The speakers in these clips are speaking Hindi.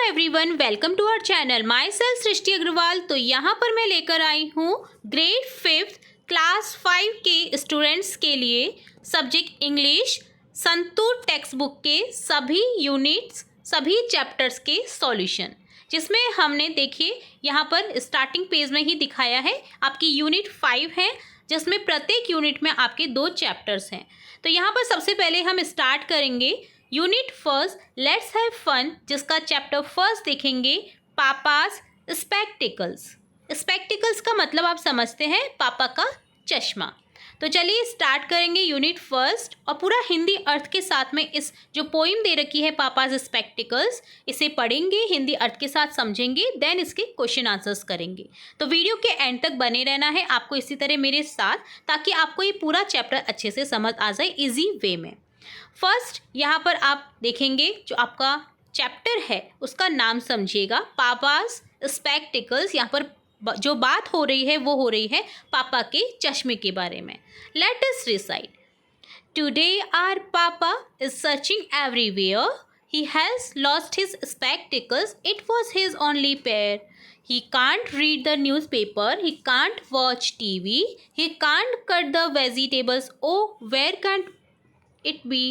Everyone, welcome to our channel. Myself Srishti Agarwal. तो यहाँ पर मैं लेकर आई हूँ ग्रेड 5 क्लास 5 के स्टूडेंट्स के लिए subject English santoor text book के सभी यूनिट्स, सभी चैप्टर्स के सॉल्यूशन, जिसमें हमने देखिए यहाँ पर स्टार्टिंग पेज में ही दिखाया है आपकी यूनिट 5 है, जिसमें प्रत्येक यूनिट में आपके 2 चैप्टर्स हैं। तो यहाँ पर सबसे पहले हम स्टार्ट करेंगे unit first let's have fun, जिसका चैप्टर फर्स्ट देखेंगे पापास स्पेक्टिकल्स। स्पेक्टिकल्स का मतलब आप समझते हैं, पापा का चश्मा। तो चलिए स्टार्ट करेंगे यूनिट फर्स्ट और पूरा हिंदी अर्थ के साथ में इस जो पोइम दे रखी है पापास स्पेक्टिकल्स, इसे पढ़ेंगे, हिंदी अर्थ के साथ समझेंगे, देन इसके क्वेश्चन आंसर्स करेंगे। तो वीडियो के एंड तक बने रहना है आपको इसी तरह मेरे साथ, ताकि आपको ये पूरा चैप्टर अच्छे से समझ आ जाए इजी वे में। फर्स्ट यहाँ पर आप देखेंगे जो आपका चैप्टर है उसका नाम समझिएगा, पापास स्पेक्टिकल्स। यहाँ पर जो बात हो रही है वो हो रही है पापा के चश्मे के बारे में। Let us recite. Today our papa is searching everywhere. He has lost his spectacles. It was his only pair. He can't read the newspaper. He can't watch TV. He can't cut the vegetables. Oh, where can't it be?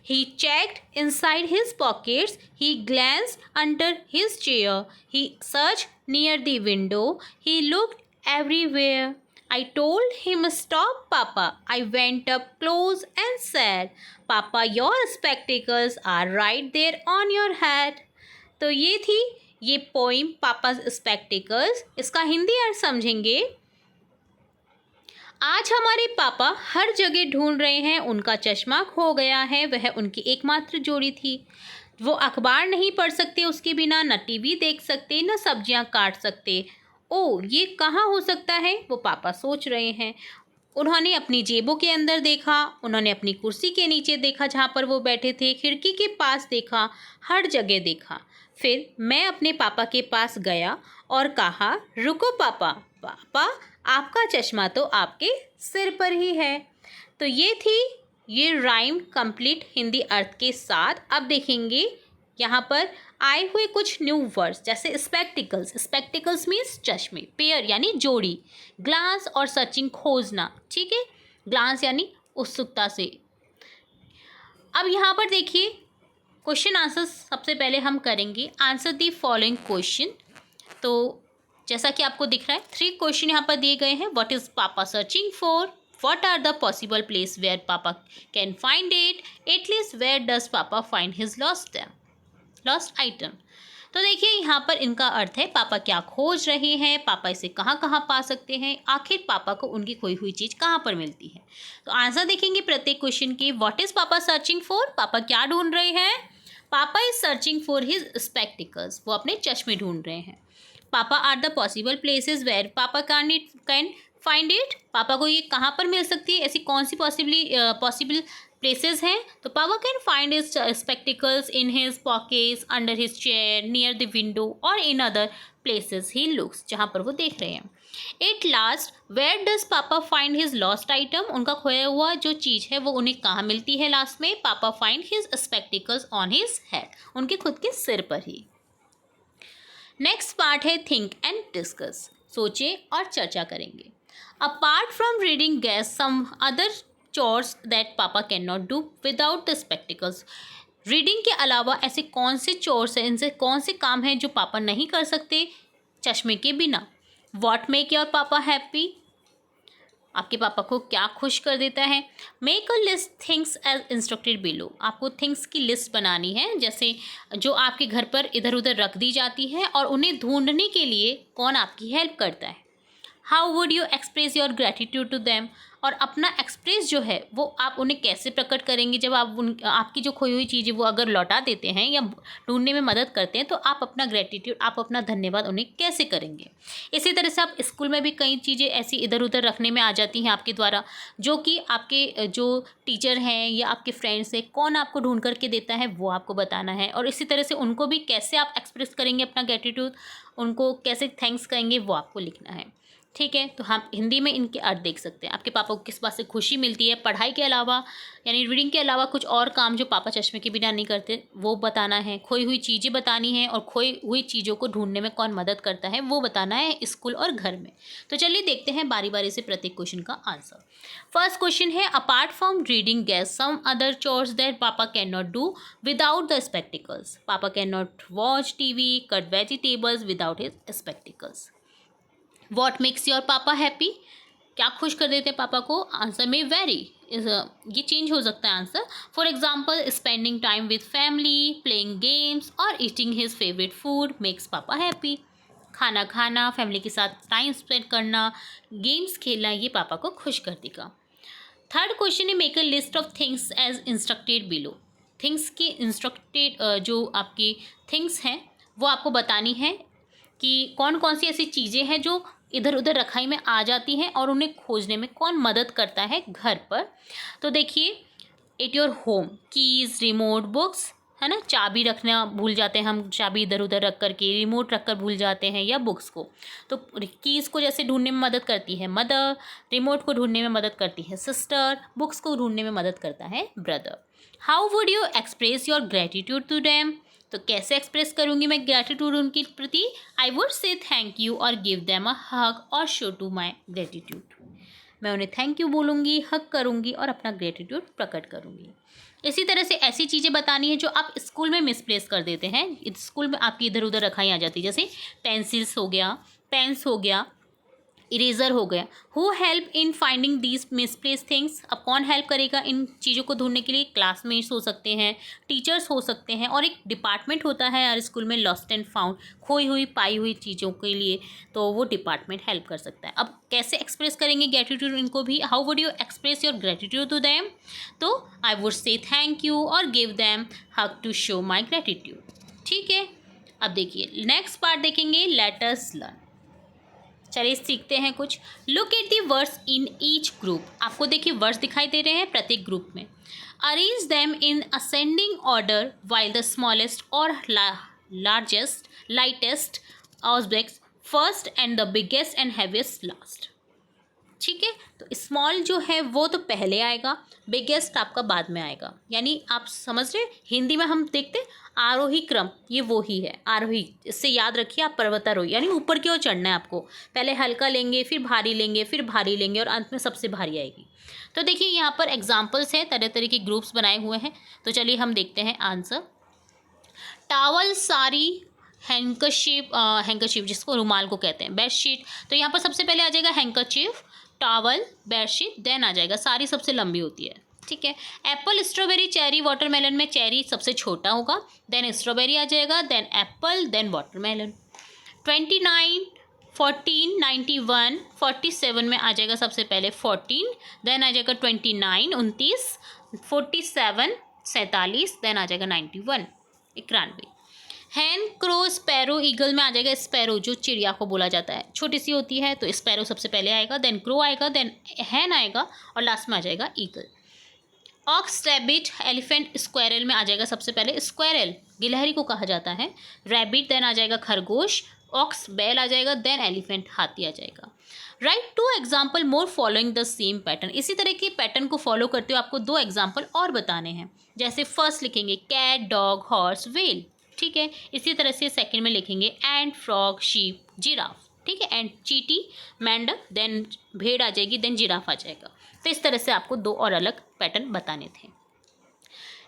He checked inside his pockets. He glanced under his chair. He searched near the window. He looked everywhere. I told him, stop, Papa. I went up close and said, Papa, your spectacles are right there on your head. तो ये पोइम पापा स्पेक्टिकल्स। इसका हिंदी अर्थ समझेंगे। आज हमारे पापा हर जगह ढूंढ रहे हैं, उनका चश्मा खो गया है, वह उनकी एकमात्र जोड़ी थी। वो अखबार नहीं पढ़ सकते उसके बिना, न टीवी देख सकते, न सब्जियां काट सकते। ओह, ये कहाँ हो सकता है? वो पापा सोच रहे हैं। उन्होंने अपनी जेबों के अंदर देखा, उन्होंने अपनी कुर्सी के नीचे देखा जहाँ पर वो बैठे थे, खिड़की के पास देखा, हर जगह देखा। फिर मैं अपने पापा के पास गया और कहा, रुको पापा, पापा आपका चश्मा तो आपके सिर पर ही है। तो ये थी ये राइम कंप्लीट हिंदी अर्थ के साथ। अब देखेंगे यहाँ पर आए हुए कुछ न्यू वर्ड्स, जैसे स्पेक्टिकल्स। स्पेक्टिकल्स मीन्स चश्मे, पेयर यानी जोड़ी, ग्लांस और सर्चिंग खोजना, ठीक है। ग्लांस यानी उत्सुकता से। अब यहाँ पर देखिए क्वेश्चन आंसर्स सबसे पहले हम करेंगे। Answer the following question. तो जैसा कि आपको दिख रहा है 3 क्वेश्चन यहाँ पर दिए गए हैं। What is papa searching for? What are the possible place where papa can find it? At least where does papa find his lost item? तो देखिए यहाँ पर इनका अर्थ है पापा क्या खोज रहे हैं, पापा इसे कहाँ कहाँ पा सकते हैं, आखिर पापा को उनकी खोई हुई चीज़ कहाँ पर मिलती है। तो आंसर देखेंगे प्रत्येक क्वेश्चन की। What is papa searching for? पापा क्या ढूंढ रहे हैं? Papa is searching for his spectacles. वो अपने चश्मे ढूंढ रहे हैं। Papa are the possible places where papa can find it. पापा को ये कहाँ पर मिल सकती है, ऐसी कौन सी पॉसिबल प्लेसेस हैं? तो papa can find his spectacles in his pockets, under his chair, near the window और in other places he looks, जहाँ पर वो देख रहे हैं। At last where does papa find his lost item? उनका खोया हुआ जो चीज़ है वो उन्हें कहाँ मिलती है लास्ट में? Papa find his spectacles on his head, उनके खुद के सिर पर ही। नेक्स्ट पार्ट है थिंक एंड डिस्कस। सोचें और चर्चा करेंगे। Apart from reading guess some other chores that papa can not do without the spectacles. Reading के अलावा ऐसे कौन से चोर्स हैं, इनसे कौन से काम हैं जो पापा नहीं कर सकते चश्मे के बिना? What make your papa happy? आपके पापा को क्या खुश कर देता है? Make a list things as instructed below. आपको थिंग्स की लिस्ट बनानी है, जैसे जो आपके घर पर इधर उधर रख दी जाती है और उन्हें ढूंढने के लिए कौन आपकी हेल्प करता है। How would you express your gratitude to them? और अपना एक्सप्रेस जो है वो आप उन्हें कैसे प्रकट करेंगे जब आप आपकी जो खोई हुई चीज़ है वो अगर लौटा देते हैं या ढूंढने में मदद करते हैं, तो आप अपना ग्रेटिट्यूड, आप अपना धन्यवाद उन्हें कैसे करेंगे। इसी तरह से आप स्कूल में भी कई चीज़ें ऐसी इधर उधर रखने में आ जाती हैं आपके द्वारा, जो कि आपके जो टीचर हैं या आपके फ्रेंड्स हैं, कौन आपको ढूंढ करके देता है वो आपको बताना है। और इसी तरह से उनको भी कैसे आप एक्सप्रेस करेंगे अपना ग्रेटिट्यूड, उनको कैसे थैंक्स करेंगे वो आपको लिखना है। ठीक है, तो हम हिंदी में इनके अर्थ देख सकते हैं। आपके पापा को किस बात से खुशी मिलती है, पढ़ाई के अलावा यानी रीडिंग के अलावा कुछ और काम जो पापा चश्मे के बिना नहीं करते वो बताना है, खोई हुई चीज़ें बतानी है और खोई हुई चीज़ों को ढूंढने में कौन मदद करता है वो बताना है स्कूल और घर में। तो चलिए देखते हैं बारी बारी से प्रत्येक क्वेश्चन का आंसर। फर्स्ट क्वेश्चन है, apart from reading guess some other chores that papa can not do without the spectacles. Papa can not watch TV, cut vegetables without his spectacles. What makes your papa happy, क्या खुश कर देते हैं पापा को। आंसर में वेरी, ये चेंज हो सकता है answer. For example, spending time with family, playing games और eating his favourite food makes papa happy. खाना खाना, फैमिली के साथ टाइम स्पेंड करना, गेम्स खेलना, ये पापा को खुश कर देगा। थर्ड क्वेश्चन है, make a list of things as instructed below. Things की इंस्ट्रक्टेड जो आपकी थिंग्स हैं वो आपको बतानी है कि कौन कौन सी ऐसी चीज़ें हैं जो इधर उधर रखाई में आ जाती हैं और उन्हें खोजने में कौन मदद करता है घर पर। तो देखिए, at your home, keys, remote, books, है ना। चाबी रखना भूल जाते हैं हम, चाबी इधर उधर रख कर के, रिमोट रख कर भूल जाते हैं, या बुक्स को। तो कीज़ को जैसे ढूंढने में मदद करती है मदर, रिमोट को ढूंढने में मदद करती है सिस्टर, बुक्स को ढूंढने में मदद करता है brother. How would you express your gratitude to them. तो कैसे एक्सप्रेस करूँगी मैं ग्रेटिट्यूड उनके प्रति। I would say thank you और गिव देम अ हग और शो टू माई ग्रेटिट्यूड। मैं उन्हें थैंक यू बोलूँगी, हग करूँगी और अपना ग्रेटिट्यूड प्रकट करूँगी। इसी तरह से ऐसी चीज़ें बतानी है जो आप स्कूल में मिसप्लेस कर देते हैं, स्कूल में आपकी इधर उधर रखाई आ जाती है, जैसे पेंसिल्स हो गया, पेन्स हो गया, इरेज़र हो गया। Who help in finding these misplace things. अब कौन हेल्प करेगा इन चीज़ों को ढूंढने के लिए। क्लासमेट्स हो सकते हैं, टीचर्स हो सकते हैं, और एक डिपार्टमेंट होता है हर स्कूल में, लॉस्ट एंड फाउंड, खोई हुई पाई हुई चीज़ों के लिए, तो वो डिपार्टमेंट हेल्प कर सकता है। अब कैसे एक्सप्रेस करेंगे ग्रेटिट्यूड इनको भी। How would you express your gratitude to them. तो I would say thank you और give them hug to show my gratitude. ठीक है, अब देखिए नेक्स्ट पार्ट देखेंगे, लेट अस लर्न। चलिए सीखते हैं कुछ। Look at the words in each group. आपको देखिए वर्ड्स दिखाई दे रहे हैं प्रत्येक ग्रुप में। Arrange them in ascending order while the smallest और largest lightest objects first and the biggest and heaviest last. ठीक है, तो स्मॉल जो है वो तो पहले आएगा, बिगेस्ट आपका बाद में आएगा। यानी आप समझ रहे, हिंदी में हम देखते आरोही क्रम, ये वो ही है आरोही। इससे याद रखिए आप, पर्वतारोही यानी ऊपर की ओर चढ़ना है आपको। पहले हल्का लेंगे, फिर भारी लेंगे, फिर भारी लेंगे, और अंत में सबसे भारी आएगी। तो देखिए यहाँ पर एग्जाम्पल्स हैं, तरह तरह के ग्रुप्स बनाए हुए हैं। तो चलिए हम देखते हैं answer. Towel, sari, handkerchief, handkerchief जिसको रुमाल को कहते हैं, बेडशीट। तो यहाँ पर सबसे पहले आ जाएगा हैंकरचीफ, टावल, बेडशीट, देन आ जाएगा साड़ी, सबसे लंबी होती है। ठीक है, एप्पल, स्ट्रॉबेरी, चेरी, वाटरमेलन में चेरी सबसे छोटा होगा, देन स्ट्रॉबेरी आ जाएगा, देन एप्पल, देन वाटरमेलन। 29, 14, 91, 47 में आ जाएगा सबसे पहले 14, देन आ जाएगा 29, 29, 47, 47, देन आ जाएगा 91, 91। हैन, क्रो, स्पैरो, ईगल में आ जाएगा स्पैरो, जो चिड़िया को बोला जाता है, छोटी सी होती है, तो स्पैरो सबसे पहले आएगा, देन क्रो आएगा, देन हैन आएगा, और लास्ट में आ जाएगा eagle. Ox, rabbit, elephant, squirrel में आ जाएगा सबसे पहले स्क्वायरल, गिलहरी को कहा जाता है, रैबिट, देन आ जाएगा खरगोश, ऑक्स बैल आ जाएगा, देन एलिफेंट हाथी आ जाएगा। Write two example more following the same pattern. इसी तरह के पैटर्न को फॉलो करते हुए आपको 2 एग्जाम्पल और बताने हैं। जैसे फर्स्ट लिखेंगे कैट, डॉग, हॉर्स, व्हेल। ठीक है, इसी तरह से सेकंड में लिखेंगे एंट, फ्रॉग, शीप, जिराफ। ठीक है, एंड चीटी, मेंढक, देन भेड़ आ जाएगी, देन जिराफ आ जाएगा। तो इस तरह से आपको 2 और अलग पैटर्न बताने थे।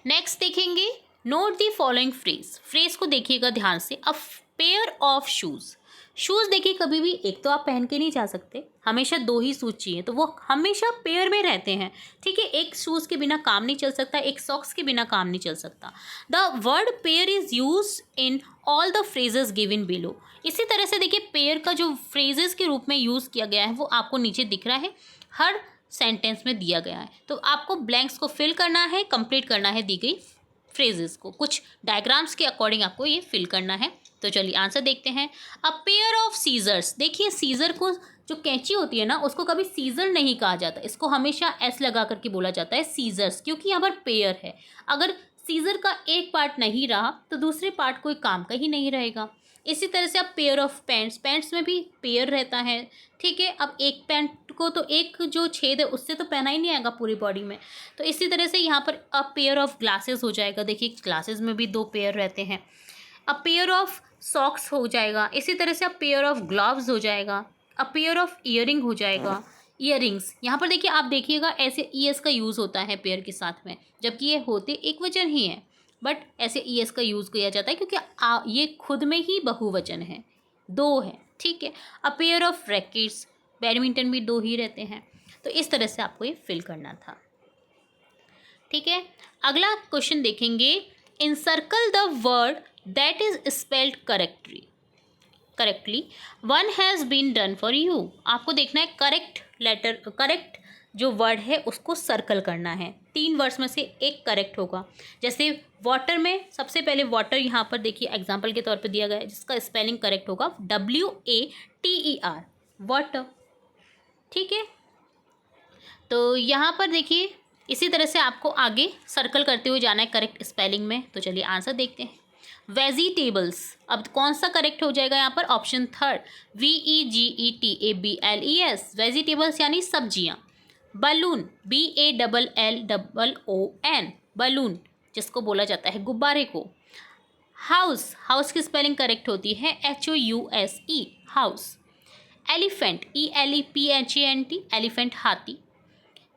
नेक्स्ट देखेंगे, note the following phrase. Phrase को देखिएगा ध्यान से। अ पेयर ऑफ शूज़। शूज़ देखिए, कभी भी एक तो आप पहन के नहीं जा सकते, हमेशा 2 ही शूज़ चाहिए, तो वो हमेशा पेयर में रहते हैं। ठीक है, एक शूज़ के बिना काम नहीं चल सकता, एक सॉक्स के बिना काम नहीं चल सकता। The word pair is use in all the phrases given below. इसी तरह से देखिए, पेयर का जो फ्रेजेस के रूप में यूज़ किया गया है वो आपको नीचे दिख रहा है, हर सेंटेंस में दिया गया है। तो आपको ब्लैंक्स को फिल करना है, कंप्लीट करना है दी गई फ्रेजेस को, कुछ डायग्राम्स के अकॉर्डिंग आपको ये फिल करना है। तो चलिए आंसर देखते हैं। A pair of scissors. देखिए, सीजर को, जो कैंची होती है ना, उसको कभी सीजर नहीं कहा जाता, इसको हमेशा एस लगा करके बोला जाता है सीजर्स, क्योंकि यहाँ पर पेयर है। अगर सीजर का एक पार्ट नहीं रहा तो दूसरे पार्ट कोई काम का ही नहीं रहेगा। इसी तरह से अब पेयर ऑफ पैंट्स, पैंट्स में भी पेयर रहता है, ठीक है। अब एक पैंट को तो एक जो छेद है उससे तो पहना ही नहीं आएगा पूरी बॉडी में, तो इसी तरह से यहाँ पर अ पेयर ऑफ ग्लासेस हो जाएगा। देखिए ग्लासेस में भी 2 पेयर रहते हैं। अ पेयर ऑफ सॉक्स हो जाएगा, इसी तरह से अ पेयर ऑफ ग्लव्स हो जाएगा, अ पेयर ऑफ ईयरिंग हो जाएगा, ईयरिंग्स। यहाँ पर देखिए आप देखिएगा ऐसे ईएस का यूज़ होता है पेयर के साथ में, जबकि ये होते एक वचन ही है, बट ऐसे ईएस का यूज़ किया जाता है क्योंकि ये खुद में ही बहुवचन है, 2 है, ठीक है। अ पेयर ऑफ रैकेट्स, बैडमिंटन भी 2 ही रहते हैं। तो इस तरह से आपको ये फिल करना था, ठीक है। अगला क्वेश्चन देखेंगे, encircle the word that is spelled correctly one has been done for you. आपको देखना है करेक्ट जो वर्ड है उसको सर्कल करना है। 3 वर्ड्स में से एक करेक्ट होगा। जैसे वाटर में सबसे पहले वाटर यहाँ पर देखिए एग्जाम्पल के तौर पे दिया गया है, जिसका स्पेलिंग करेक्ट होगा WATER, वाटर, ठीक है। तो यहाँ पर देखिए इसी तरह से आपको आगे सर्कल करते हुए जाना है करेक्ट स्पेलिंग में। तो चलिए आंसर देखते हैं। वेजिटेबल्स, अब कौन सा करेक्ट हो जाएगा यहाँ पर? ऑप्शन थर्ड, VEGETABLES, वेजिटेबल्स यानी सब्जियाँ। बलून, BALLOON, बलून जिसको बोला जाता है गुब्बारे को। हाउस की स्पेलिंग करेक्ट होती है HOUSE, house. Elephant, ELEPHANT, elephant हाथी।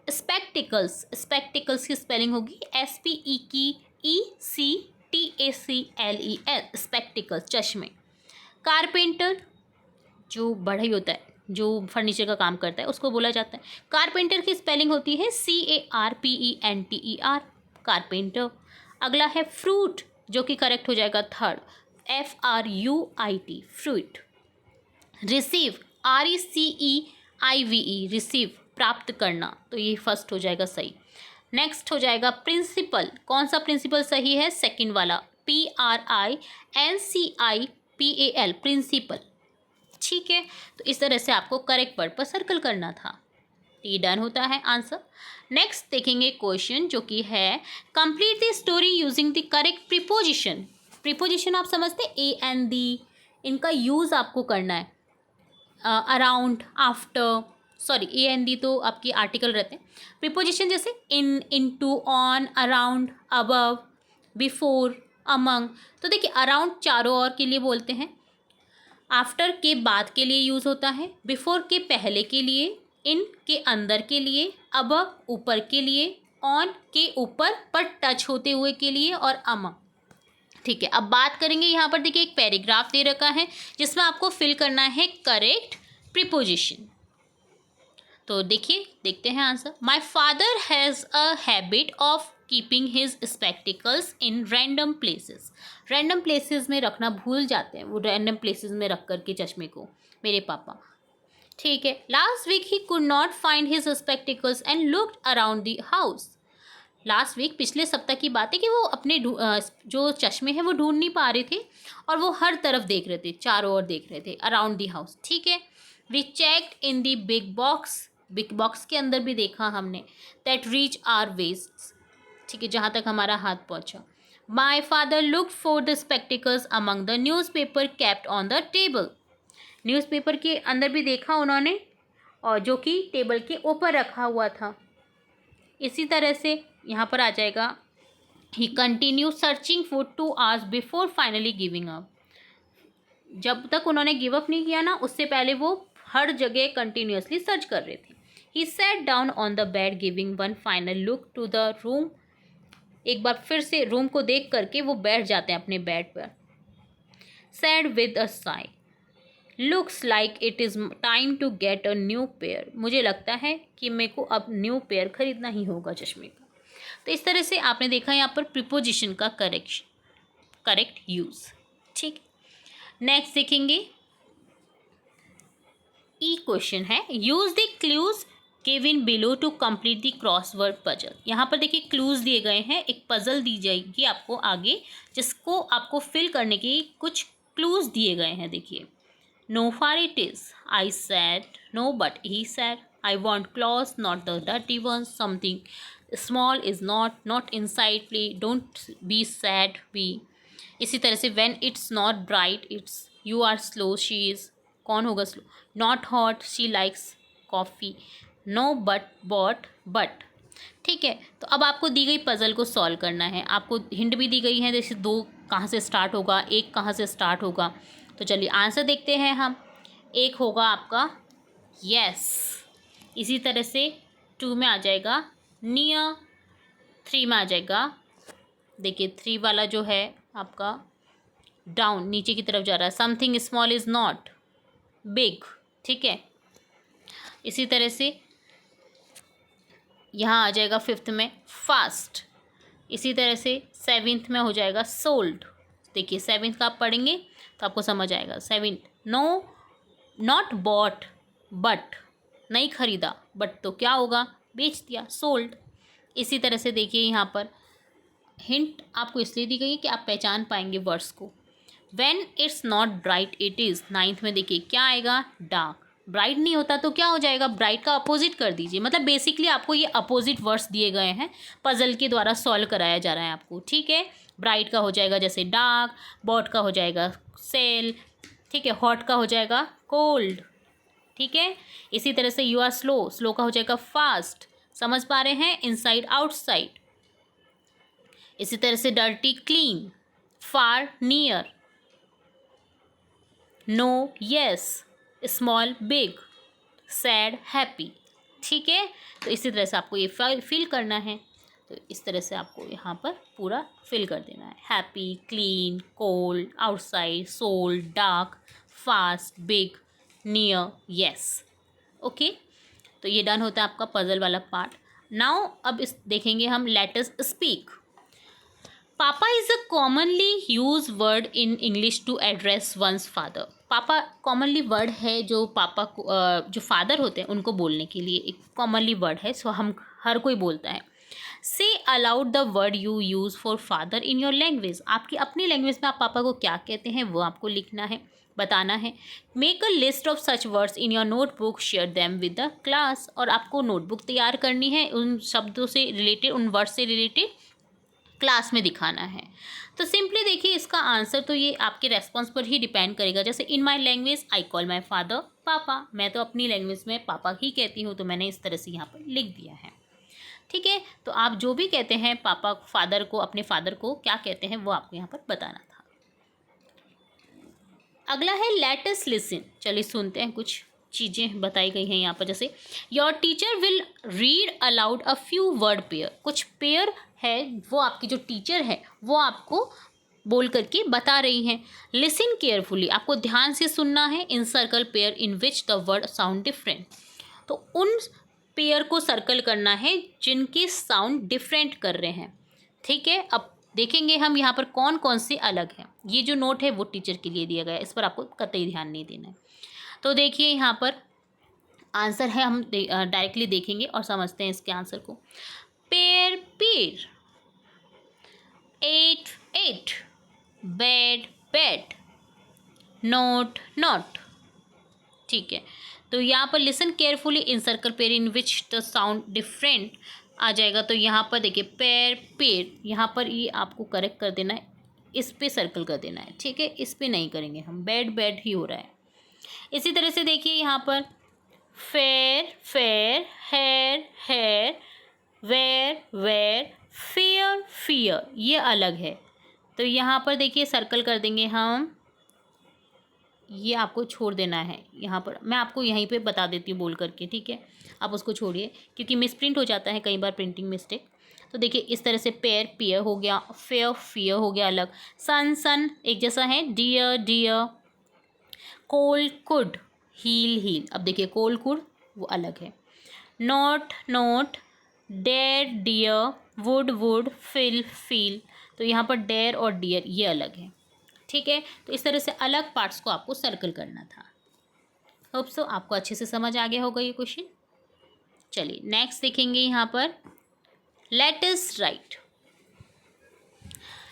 स्पेक्टिकल्स की स्पेलिंग होगी SPECTACLES, स्पेक्टिकल्स, चश्मे। कारपेंटर जो बढ़ई होता है, जो फर्नीचर का काम करता है, उसको बोला जाता है। कारपेंटर की स्पेलिंग होती है CARPENTER, कारपेंटर। अगला है फ्रूट, जो कि करेक्ट हो जाएगा third, FRUIT, fruit. Receive, RECEIVE, receive, प्राप्त करना, तो ये फर्स्ट हो जाएगा सही। नेक्स्ट हो जाएगा प्रिंसिपल, कौन सा प्रिंसिपल सही है? सेकंड वाला, PRINCIPAL, प्रिंसिपल, ठीक है। तो इस तरह से आपको करेक्ट वर्ड पर सर्कल करना था। ये डन होता है आंसर। नेक्स्ट देखेंगे क्वेश्चन जो कि है complete the story using the correct preposition. Preposition आप समझते हैं, AND, इनका यूज़ आपको करना है। अराउंड, आफ्टर, सॉरी AND तो आपके आर्टिकल रहते हैं। प्रीपोजिशन जैसे in, into, on, around, above, before, among. तो देखिए अराउंड चारों ओर के लिए बोलते हैं, आफ्टर के बाद के लिए यूज़ होता है, बिफोर के पहले के लिए, इन के अंदर के लिए, अबव ऊपर के लिए, ऑन के ऊपर पर टच होते हुए के लिए, और अमंग, ठीक है। अब बात करेंगे यहाँ पर देखिए एक पैराग्राफ दे रखा है जिसमें आपको फिल करना है करेक्ट प्रीपोजिशन। तो देखिए देखते हैं answer. My father has a habit of keeping his spectacles in random places. Random places में रखना भूल जाते हैं वो, रैंडम प्लेसेस में रख करके चश्मे को मेरे पापा, ठीक है। लास्ट वीक ही could not find his spectacles and looked around the house. Last week पिछले सप्ताह की बात है कि वो अपने जो चश्मे हैं वो ढूंढ नहीं पा रहे थे और वो हर तरफ देख रहे थे, चारों ओर देख रहे थे, अराउंड दी हाउस, ठीक है। We checked in the big box के अंदर भी देखा हमने, दैट रीच आर वेस्ट, ठीक है, जहाँ तक हमारा हाथ पहुँचा। My father look for the spectacles among the news paper kept on the table. Newspaper के अंदर भी देखा उन्होंने, और जो कि टेबल के ऊपर रखा हुआ था। इसी तरह से यहाँ पर आ जाएगा, he continue searching for 2 hours before finally giving up. जब तक उन्होंने गिव अप नहीं किया ना, उससे पहले वो हर जगह कंटिन्यूसली सर्च कर रहे थे। He sat down on the bed giving one final look to the room. एक बार फिर से रूम को देख करके वो बैठ जाते हैं अपने बेड पर। Sad with a sigh, looks like it is time to get a new pair. मुझे लगता है कि मेरे को अब न्यू पेयर खरीदना ही होगा चश्मे का। तो इस तरह से आपने देखा यहाँ पर प्रीपोजिशन का करेक्ट यूज़, ठीक। नेक्स्ट देखेंगे, ई क्वेश्चन है use the clues given below to complete the crossword puzzle. यहाँ पर देखिए क्लूज दिए गए हैं, एक पजल दी जाएगी आपको आगे, जिसको आपको फिल करने के कुछ क्लूज दिए गए हैं। देखिए, no far it is, I said no but he said, I want claws not the dirty ones, something small is not inside play, don't be sad be। इसी तरह से when it's not bright it's you are slow, she is, कौन होगा slow? Not hot, she likes coffee, no but bought but. ठीक है, तो अब आपको दी गई पज़ल को सॉल्व करना है। आपको हिंट भी दी गई है, जैसे 2 कहाँ से स्टार्ट होगा, 1 कहाँ से स्टार्ट होगा। तो चलिए आंसर देखते हैं हम। 1 होगा आपका यस, इसी तरह से 2 में आ जाएगा नियर, 3 में आ जाएगा, देखिए 3 वाला जो है आपका डाउन, नीचे की तरफ जा रहा है, something small is not big. ठीक है, इसी तरह से यहाँ आ जाएगा 5th में फास्ट, इसी तरह से 7th में हो जाएगा सोल्ड। देखिए 7th का आप पढ़ेंगे तो आपको समझ आएगा। 7 नो, नॉट बॉट बट, नहीं खरीदा, बट तो क्या होगा, बेच दिया, सोल्ड। इसी तरह से देखिए यहाँ पर हिंट आपको इसलिए दी गई है कि आप पहचान पाएंगे वर्ड्स को। When it's not bright it is, 9th में देखिए क्या आएगा, डार्क। ब्राइट नहीं होता तो क्या हो जाएगा, ब्राइट का अपोजिट कर दीजिए। मतलब बेसिकली आपको ये अपोजिट वर्ड्स दिए गए हैं, पजल के द्वारा सॉल्व कराया जा रहा है आपको। ठीक है, ब्राइट का हो जाएगा जैसे डार्क, बॉट का हो जाएगा सेल, ठीक है, हॉट का हो जाएगा कोल्ड। ठीक है, इसी तरह से यू आर स्लो, स्लो का हो जाएगा फास्ट। समझ पा रहे हैं, इनसाइड आउटसाइड। इसी तरह से dirty clean, far near, no yes, small big, sad happy. ठीक है, तो इसी तरह से आपको ये फिल करना है। तो इस तरह से आपको यहाँ पर पूरा फिल कर देना है। Happy, clean, cold, outside, sold, dark, fast, big, near, yes. Okay, तो ये डन होता है आपका पजल वाला पार्ट। नाउ अब इस देखेंगे हम let us speak. Papa is a commonly use word in English to address ones father. Papa commonly word है जो पापा को जो फादर होते हैं उनको बोलने के लिए एक कॉमनली वर्ड है, सो हम हर कोई बोलता है। से allowed the word you use for father in your language. आपकी अपनी लैंग्वेज में आप पापा को क्या कहते हैं वो आपको लिखना है, बताना है। Make a list of such words in your notebook, share them with the class. और आपको नोटबुक तैयार करनी है, उन शब्दों से रिलेटेड, उन वर्ड से रिलेटेड क्लास में दिखाना है। तो सिंपली देखिए इसका आंसर तो ये आपके रेस्पॉन्स पर ही डिपेंड करेगा। जैसे in my language I call my father papa, मैं तो अपनी लैंग्वेज में पापा ही कहती हूँ, तो मैंने इस तरह से यहाँ पर लिख दिया है। ठीक है, तो आप जो भी कहते हैं पापा, फादर को, अपने फादर को क्या कहते हैं वो आपको यहाँ पर बताना था। अगला है लेट अस लिसन। चलिए सुनते हैं, कुछ चीज़ें बताई गई हैं यहाँ पर। जैसे your teacher will read aloud a few word pair. कुछ पेयर है, वो आपकी जो टीचर है वो आपको बोल करके बता रही हैं। लिसन केयरफुली, आपको ध्यान से सुनना है। In circle pair in which the word sound different, तो उन पेयर को सर्कल करना है जिनके साउंड डिफरेंट कर रहे हैं। ठीक है, अब देखेंगे हम यहाँ पर कौन कौन से अलग हैं। ये जो नोट है वो टीचर के लिए दिया गया है, इस पर आपको कतई ध्यान नहीं देना है। तो देखिए यहाँ पर आंसर है, हम डायरेक्टली देखेंगे और समझते हैं इसके आंसर को। Pair pear, eight ate, bed bed, note note. ठीक है, तो यहाँ पर listen carefully in circle pair in which the sound different आ जाएगा। तो यहाँ पर देखिए पेयर पेयर, यहाँ पर ये आपको करेक्ट कर देना है, इस पे सर्कल कर देना है। ठीक है, इस पे नहीं करेंगे हम, बेड बेड ही हो रहा है। इसी तरह से देखिए यहाँ पर fair fair, hair hair, wear wear, fear fear, ये अलग है। तो यहाँ पर देखिए सर्कल कर देंगे हम, ये आपको छोड़ देना है। यहाँ पर मैं आपको यहीं पे बता देती हूँ बोल करके, ठीक है, आप उसको छोड़िए क्योंकि मिसप्रिंट हो जाता है कई बार, प्रिंटिंग मिस्टेक। तो देखिए इस तरह से पेयर पियर हो गया, फेयर फियर हो गया अलग, सन सन एक जैसा है, dear dear, cold could, heal heal. अब देखिए कोल्ड कुड वो अलग है। Note note, dare dear, wood would, fill feel. तो यहाँ पर डेयर और डियर ये अलग है। ठीक है, तो इस तरह से अलग पार्ट्स को आपको सर्कल करना था। होप सो आपको अच्छे से समझ आ गया होगा ये क्वेश्चन। चलिए नेक्स्ट देखेंगे यहाँ पर लेट अस राइट।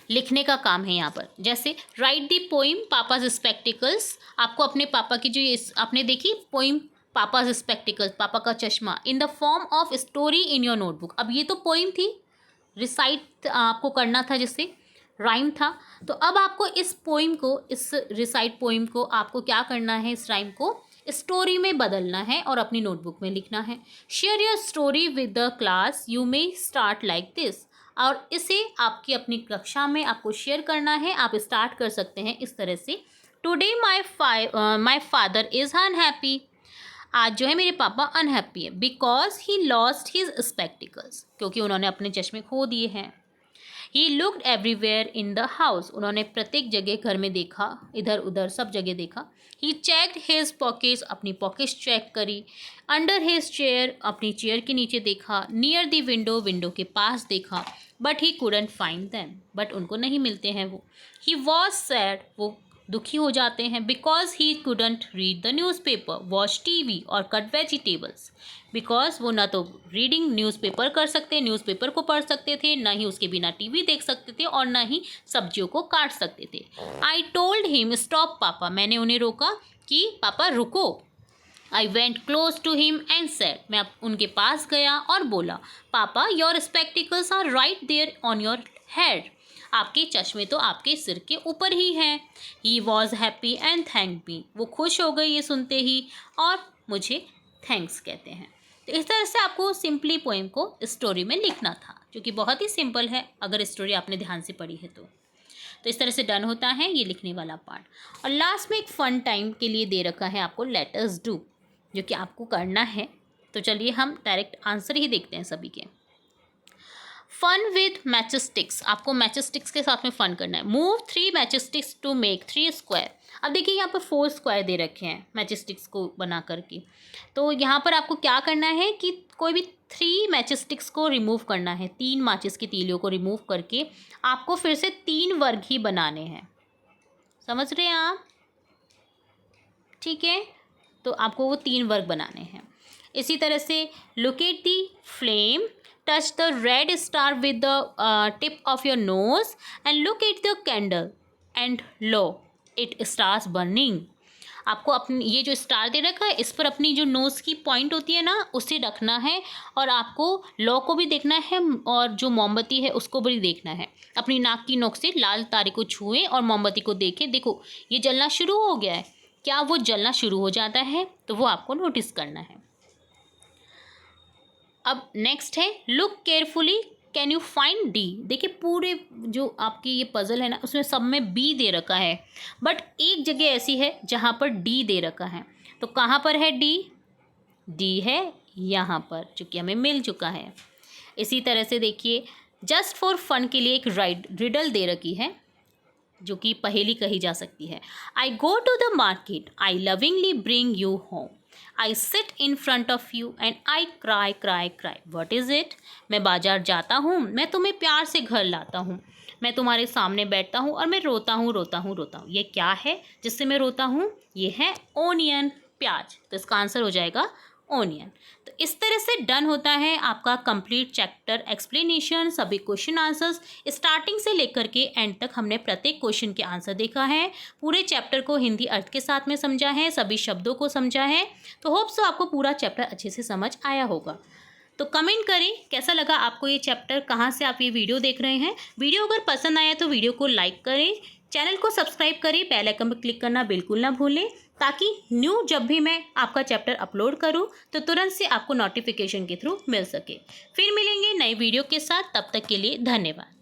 लिखने का काम है यहाँ पर। जैसे राइट दी पोइम पापाज स्पेक्टिकल्स, आपको अपने पापा की जो ये आपने देखी पोइम पापाज स्पेक्टिकल्स, पापा का चश्मा, in the form of story in your notebook. अब ये तो पोइम थी, रिसाइट आपको करना था, जिससे राइम था। तो अब आपको इस पोइम को, इस रिसाइट पोइम को आपको क्या करना है, इस राइम को स्टोरी में बदलना है और अपनी नोटबुक में लिखना है। Share your story with the class, you may start like this. और इसे आपकी अपनी कक्षा में आपको शेयर करना है। आप स्टार्ट कर सकते हैं इस तरह से, today my father is unhappy. आज जो है मेरे पापा अनहैप्पी है, because he lost his spectacles, क्योंकि उन्होंने अपने चश्मे खो दिए हैं। He looked everywhere in the house, उन्होंने प्रत्येक जगह घर में देखा, इधर उधर सब जगह देखा। ही चेक्ड हिज पॉकेट्स, अपनी पॉकेट्स चेक करी। अंडर हिज चेयर, अपनी चेयर के नीचे देखा। नियर द विंडो, विंडो के पास देखा। But he couldn't find them, but उनको नहीं मिलते हैं वो। ही वॉज सैड, वो दुखी हो जाते हैं। Because he couldn't read the newspaper, watch TV और कट वेजिटेबल्स, बिकॉज वो ना तो रीडिंग न्यूज़पेपर कर सकते, न्यूज़पेपर को पढ़ सकते थे, ना ही उसके बिना टीवी देख सकते थे और ना ही सब्जियों को काट सकते थे। आई टोल्ड हिम स्टॉप पापा, मैंने उन्हें रोका कि पापा रुको। I went close to him and said, मैं उनके पास गया और बोला, papa your spectacles are right there on your head, आपके चश्मे तो आपके सिर के ऊपर ही हैं। He was happy and thank me, वो खुश हो गई ये सुनते ही और मुझे थैंक्स कहते हैं। तो इस तरह से आपको सिंपली पोएम को स्टोरी में लिखना था, जो कि बहुत ही सिंपल है अगर स्टोरी आपने ध्यान से पढ़ी है तो इस तरह से डन होता है ये लिखने वाला पार्ट। और लास्ट में एक फ़न टाइम के लिए दे रखा है आपको लेट अस डू, जो कि आपको करना है। तो चलिए हम डायरेक्ट आंसर ही देखते हैं सभी के। फन विद मैचस्टिक्स, आपको मैचस्टिक्स के साथ में फन करना है। Move 3 matchsticks to make 3 square. अब देखिए यहाँ पर 4 स्क्वायर दे रखे हैं मैचस्टिक्स को बना करके। तो यहाँ पर आपको क्या करना है कि कोई भी 3 मैचस्टिक्स को रिमूव करना है, 3 माचिस की तीलियों को रिमूव करके आपको फिर से 3 वर्ग ही बनाने हैं। समझ रहे हैं आप? ठीक है, तो आपको वो 3 वर्ग बनाने हैं। इसी तरह से look at the flame, touch the red star with the tip of your nose and look at the candle and lo it starts burning। आपको अपनी ये जो स्टार दे रखा है इस पर अपनी जो नोज़ की पॉइंट होती है ना उसे रखना है और आपको लौ को भी देखना है और जो मोमबत्ती है उसको भी देखना है। अपनी नाक की नोक से लाल तारे को छुएं और मोमबत्ती को देखें, देखो ये जलना शुरू हो गया है, क्या वो जलना शुरू हो जाता है? तो वो आपको नोटिस करना है। अब नेक्स्ट है look carefully can you find D. देखिए पूरे जो आपकी ये पज़ल है ना उसमें सब में बी दे रखा है, बट एक जगह ऐसी है जहाँ पर डी दे रखा है। तो कहाँ पर है डी? डी है यहाँ पर, चूँकि हमें मिल चुका है। इसी तरह से देखिए जस्ट फॉर फन के लिए एक रिडल दे रखी है जो कि पहेली कही जा सकती है। I go to the market, I lovingly bring you home, I sit in front of you and I cry cry cry, what is it? मैं बाजार जाता हूँ, मैं तुम्हें प्यार से घर लाता हूँ, मैं तुम्हारे सामने बैठता हूँ और मैं रोता हूँ रोता हूँ रोता हूँ। ये क्या है जिससे मैं रोता हूँ? ये है ओनियन, प्याज। तो इसका आंसर हो जाएगा ओनियन। तो इस तरह से डन होता है आपका कंप्लीट चैप्टर एक्सप्लेनेशन। सभी क्वेश्चन आंसर्स स्टार्टिंग से लेकर के एंड तक हमने प्रत्येक क्वेश्चन के आंसर देखा है, पूरे चैप्टर को हिंदी अर्थ के साथ में समझा है, सभी शब्दों को समझा है। तो होप सो आपको पूरा चैप्टर अच्छे से समझ आया होगा। तो कमेंट करें कैसा लगा आपको ये चैप्टर, कहाँ से आप ये वीडियो देख रहे हैं। वीडियो अगर पसंद आया तो वीडियो को लाइक करें, चैनल को सब्सक्राइब करें, बेल आइकन पर क्लिक करना बिल्कुल ना भूलें, ताकि न्यू जब भी मैं आपका चैप्टर अपलोड करूं तो तुरंत से आपको नोटिफिकेशन के थ्रू मिल सके। फिर मिलेंगे नई वीडियो के साथ, तब तक के लिए धन्यवाद।